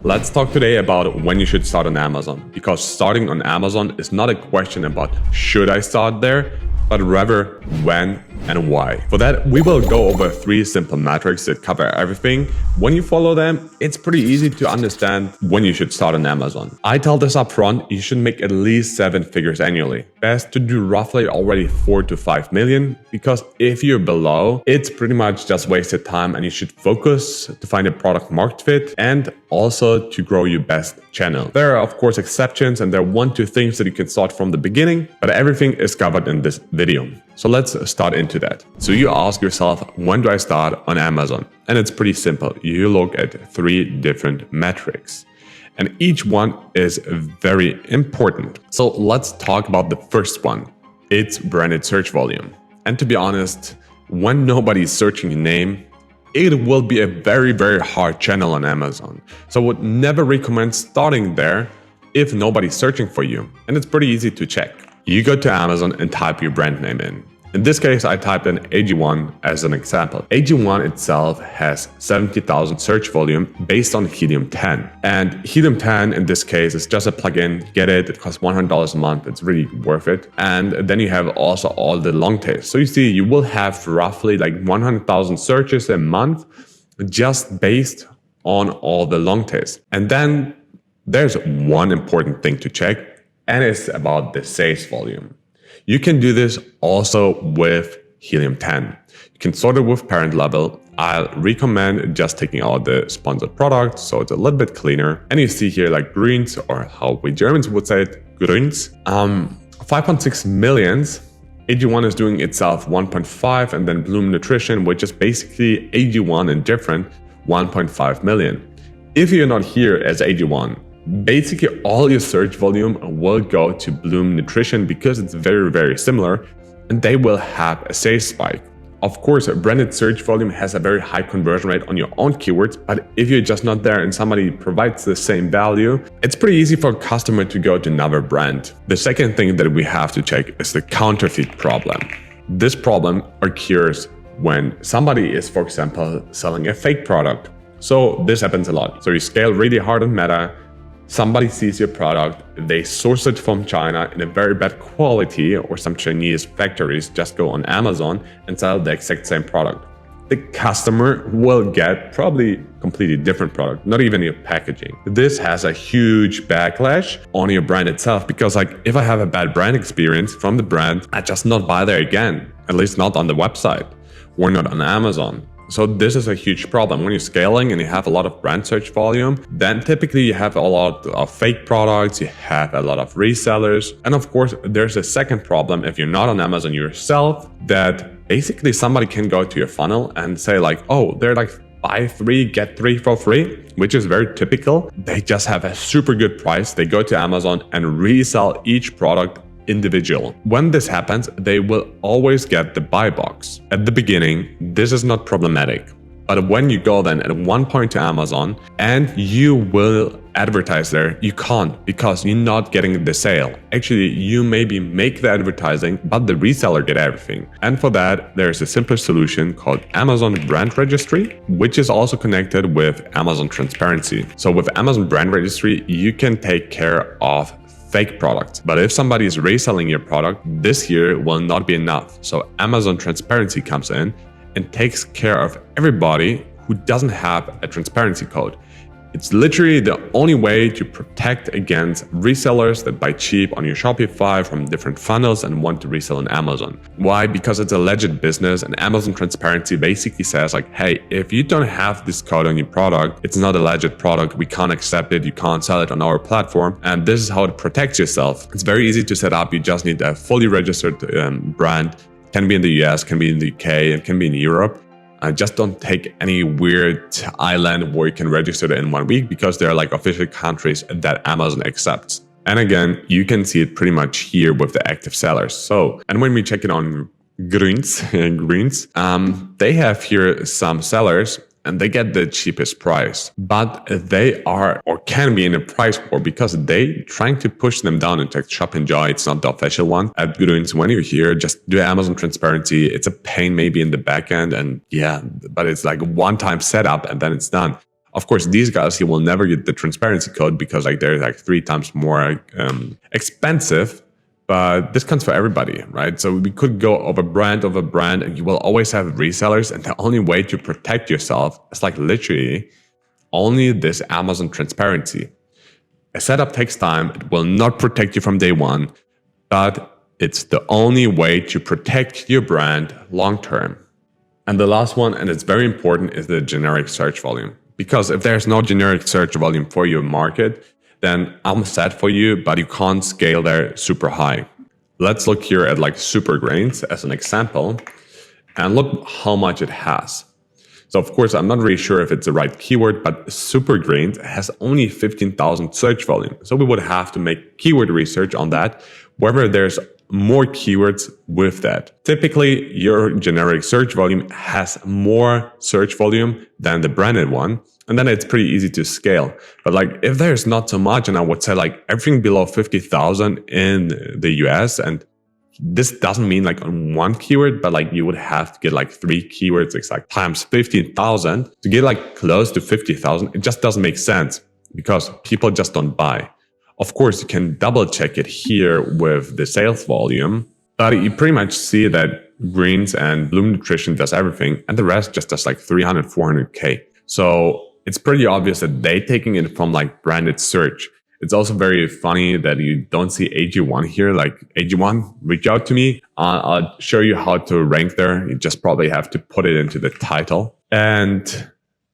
Let's talk today about when you should start on Amazon, because starting on Amazon is not a question about should I start there, but rather when and why. For that, we will go over 3 simple metrics that cover everything. When you follow them, it's pretty easy to understand when you should start on Amazon. I tell this up front, you should make at least 7 figures annually. Best to do roughly already 4 to 5 million, because if you're below, it's pretty much just wasted time and you should focus to find a product market fit and also to grow your best channel. There are of course exceptions and there are 1-2 things that you can start from the beginning, but everything is covered in this video. So let's start into that. So you ask yourself, when do I start on Amazon? And it's pretty simple. You look at 3 different metrics and each one is very important. So let's talk about the first one. It's branded search volume. And to be honest, when nobody's searching your name, it will be a very hard channel on Amazon. So I would never recommend starting there if nobody's searching for you. And it's pretty easy to check. You go to Amazon and type your brand name in. In this case, I typed in AG1 as an example. AG1 itself has 70,000 search volume based on Helium 10. And Helium 10 in this case is just a plugin. Get it, it costs $100 a month. It's really worth it. And then you have also all the long tails. So you see, you will have roughly like 100,000 searches a month just based on all the long tails. And then there's one important thing to check, and it's about the sales volume. You can do this also with Helium 10. You can sort it with parent level. I'll recommend just taking out the sponsored product, so it's a little bit cleaner. And you see here like greens, or how we Germans would say it, greens. 5.6 millions. AG1 is doing itself 1.5, and then Bloom Nutrition, which is basically AG1 and different, 1.5 million. If you're not here as AG1, basically all your search volume will go to Bloom Nutrition because it's very similar and they will have a sales spike. Of course, branded search volume has a very high conversion rate on your own keywords, but if you're just not there and somebody provides the same value, it's pretty easy for a customer to go to another brand. The second thing that we have to check is the counterfeit problem. This problem occurs when somebody is, for example, selling a fake product. So this happens a lot. So you scale really hard on Meta, somebody sees your product, they source it from China in a very bad quality, or some Chinese factories just go on Amazon and sell the exact same product. The customer will get probably completely different product, not even your packaging. This has a huge backlash on your brand itself, because like if I have a bad brand experience from the brand, I just not buy there again, at least not on the website or not on Amazon. So this is a huge problem. When you're scaling and you have a lot of brand search volume, then typically you have a lot of fake products, you have a lot of resellers. And of course, there's a second problem if you're not on Amazon yourself, that basically somebody can go to your funnel and say like, oh, they're like buy 3, get 3 for free, which is very typical. They just have a super good price. They go to Amazon and resell each product individual. When this happens, they will always get the buy box. At the beginning, this is not problematic. But when you go then at one point to Amazon and you will advertise there, you can't, because you're not getting the sale. Actually, you maybe make the advertising, but the reseller get everything. And for that, there's a simpler solution called Amazon Brand Registry, which is also connected with Amazon Transparency. So with Amazon Brand Registry, you can take care of fake products. But if somebody is reselling your product, this here will not be enough. So Amazon Transparency comes in and takes care of everybody who doesn't have a transparency code. It's literally the only way to protect against resellers that buy cheap on your Shopify from different funnels and want to resell on Amazon. Why? Because it's a legit business, and Amazon Transparency basically says like, hey, if you don't have this code on your product, it's not a legit product, we can't accept it, you can't sell it on our platform. And this is how it protects yourself. It's very easy to set up. You just need a fully registered brand. It can be in the US, can be in the UK, and can be in Europe. Just don't take any weird island where you can register it in 1 week, because there are like official countries that Amazon accepts. And again, you can see it pretty much here with the active sellers. So, and when we check it on greens, they have here some sellers and they get the cheapest price, but they are or can be in a price war because they trying to push them down and check Shop Enjoy. It's not the official one. At Greens, when you're here, just do Amazon Transparency. It's a pain maybe in the back end, and yeah, but it's like a one-time setup and then it's done. Of course, these guys, you will never get the transparency code because like they're like 3 times more expensive. But this counts for everybody, right? So we could go over brand, and you will always have resellers. And the only way to protect yourself is like literally only this Amazon transparency. A setup takes time. It will not protect you from day one, but it's the only way to protect your brand long term. And the last one, and it's very important, is the generic search volume. Because if there's no generic search volume for your market, then I'm sad for you, but you can't scale there super high. Let's look here at like super grains as an example and look how much it has. So of course, I'm not really sure if it's the right keyword, but super grains has only 15,000 search volume. So we would have to make keyword research on that, whether there's more keywords with that. Typically, your generic search volume has more search volume than the branded one. And then it's pretty easy to scale. But like if there's not so much, and I would say like everything below 50,000 in the US, and this doesn't mean like on one keyword, but like you would have to get like 3 keywords, it's like times 15,000 to get like close to 50,000. It just doesn't make sense because people just don't buy. Of course, you can double check it here with the sales volume, but you pretty much see that Greens and Bloom Nutrition does everything and the rest just does like 300, 400K. So it's pretty obvious that they're taking it from like branded search. It's also very funny that you don't see AG1 here. Like AG1, reach out to me. I'll show you how to rank there. You just probably have to put it into the title. And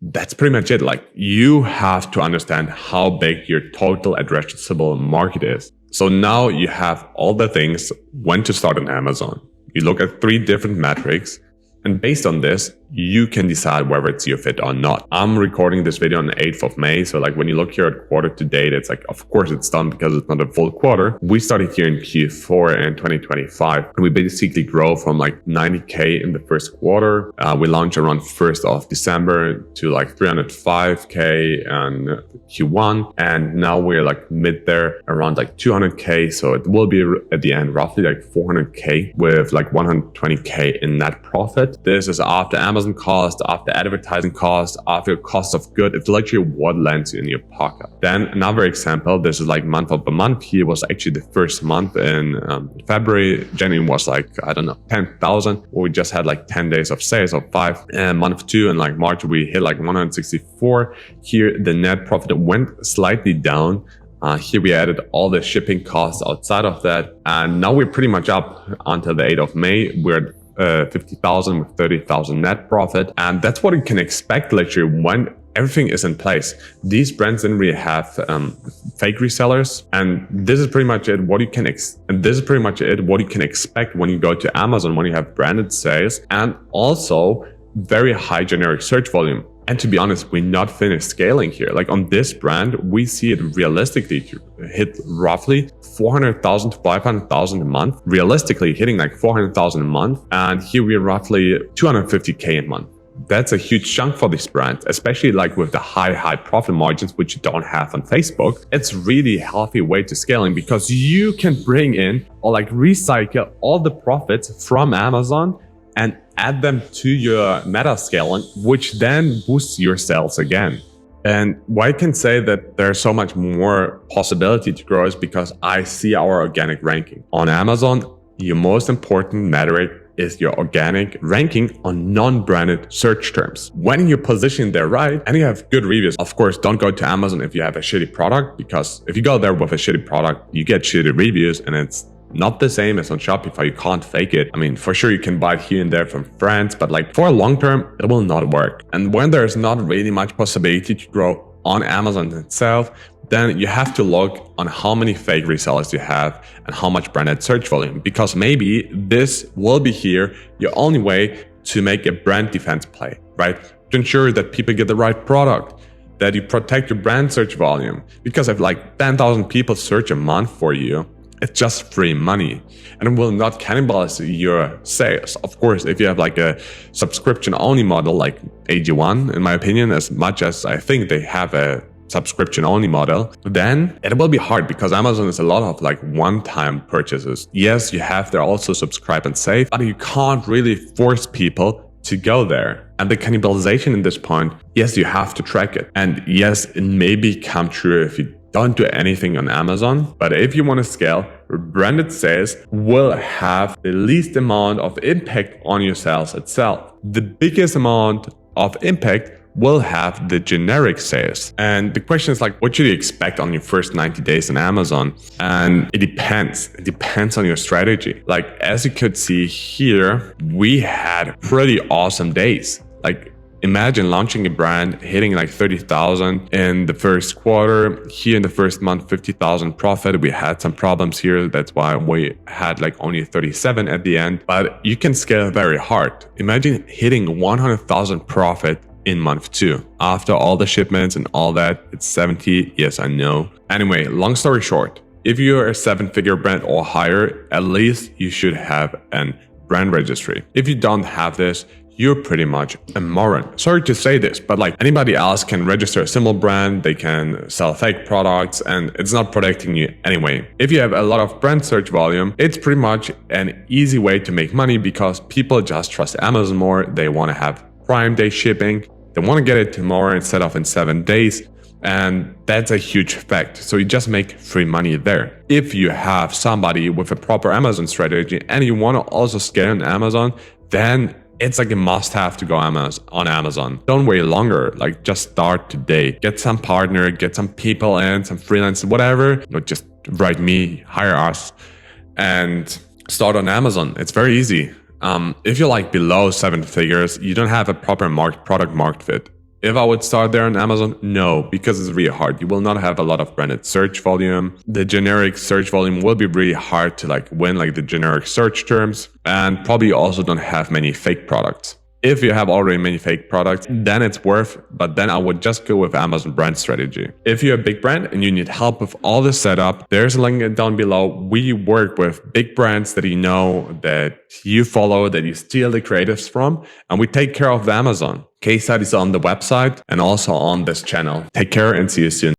that's pretty much it. Like you have to understand how big your total addressable market is. So now you have all the things when to start on Amazon. You look at 3 different metrics. And based on this, you can decide whether it's your fit or not. I'm recording this video on the 8th of May. So like when you look here at quarter to date, it's like, of course it's done because it's not a full quarter. We started here in Q4 in 2025. And we basically grow from like 90K in the first quarter. We launched around 1st of December to like 305K in Q1. And now we're like mid there around like 200K. So it will be at the end roughly like 400K with like 120K in net profit. This is after Amazon cost, after advertising cost, after cost of good. It's literally what lands in your pocket. Then another example, this is like month over month. Here was actually the first month in February. January was like, I don't know, 10,000. We just had like 10 days of sales of 5. And month 2 and like March, we hit like 164. Here, the net profit went slightly down. Here we added all the shipping costs outside of that. And now we're pretty much up until the 8th of May. We're at 50,000 with 30,000 net profit. And that's what you can expect literally when everything is in place. These brands didn't really have fake resellers. And this is pretty much it. What you can expect when you go to Amazon, when you have branded sales and also very high generic search volume. And to be honest, we're not finished scaling here. Like on this brand, we see it realistically to hit roughly 400,000 to 500,000 a month. Realistically hitting like 400,000 a month. And here we're roughly 250K a month. That's a huge chunk for this brand, especially like with the high profit margins, which you don't have on Facebook. It's really a healthy way to scaling because you can bring in or like recycle all the profits from Amazon and add them to your meta scaling, which then boosts your sales again. And why I can say that there's so much more possibility to grow is because I see our organic ranking. On Amazon, your most important metric is your organic ranking on non-branded search terms. When you position there right and you have good reviews, of course, don't go to Amazon if you have a shitty product, because if you go there with a shitty product, you get shitty reviews and it's not the same as on Shopify. You can't fake it. I mean, for sure you can buy it here and there from friends, but like for a long term, it will not work. And when there's not really much possibility to grow on Amazon itself, then you have to look on how many fake resellers you have and how much branded search volume, because maybe this will be here your only way to make a brand defense play, right? To ensure that people get the right product, that you protect your brand search volume. Because if like 10,000 people search a month for you, it's just free money and it will not cannibalize your sales. Of course, if you have like a subscription only model like AG1, in my opinion, as much as I think they have a subscription only model, then it will be hard because Amazon is a lot of like one-time purchases. Yes, you have there also subscribe and save, but you can't really force people to go there. And the cannibalization in this point, yes, you have to track it. And yes, it may become true if you don't do anything on Amazon, but if you want to scale, branded sales will have the least amount of impact on your sales itself. The biggest amount of impact will have the generic sales. And the question is like, what should you expect on your first 90 days on Amazon? And it depends. It depends on your strategy. Like, as you could see here, we had pretty awesome days. Like, imagine launching a brand, hitting like 30,000 in the first quarter. Here in the first month, 50,000 profit. We had some problems here. That's why we had like only 37 at the end. But you can scale very hard. Imagine hitting 100,000 profit in month 2. After all the shipments and all that, it's 70. Yes, I know. Anyway, long story short, if you're a 7-figure brand or higher, at least you should have a brand registry. If you don't have this, you're pretty much a moron. Sorry to say this, but like anybody else can register a symbol brand, they can sell fake products, and it's not protecting you anyway. If you have a lot of brand search volume, it's pretty much an easy way to make money because people just trust Amazon more. They want to have Prime Day shipping. They want to get it tomorrow instead of in 7 days. And that's a huge fact. So you just make free money there. If you have somebody with a proper Amazon strategy and you want to also scale on Amazon, then it's like a must-have to go on Amazon. Don't wait longer. Like, just start today. Get some partner, get some people in, some freelance, whatever. Not just write me, hire us, and start on Amazon. It's very easy. If you're like below 7 figures, you don't have a proper product market fit. If I would start there on Amazon, no, because it's really hard. You will not have a lot of branded search volume. The generic search volume will be really hard to like win like the generic search terms, and probably also don't have many fake products. If you have already many fake products, then it's worth, but then I would just go with Amazon brand strategy. If you're a big brand and you need help with all the setup, there's a link down below. We work with big brands that you know, that you follow, that you steal the creatives from, and we take care of the Amazon. Case studies on the website and also on this channel. Take care and see you soon.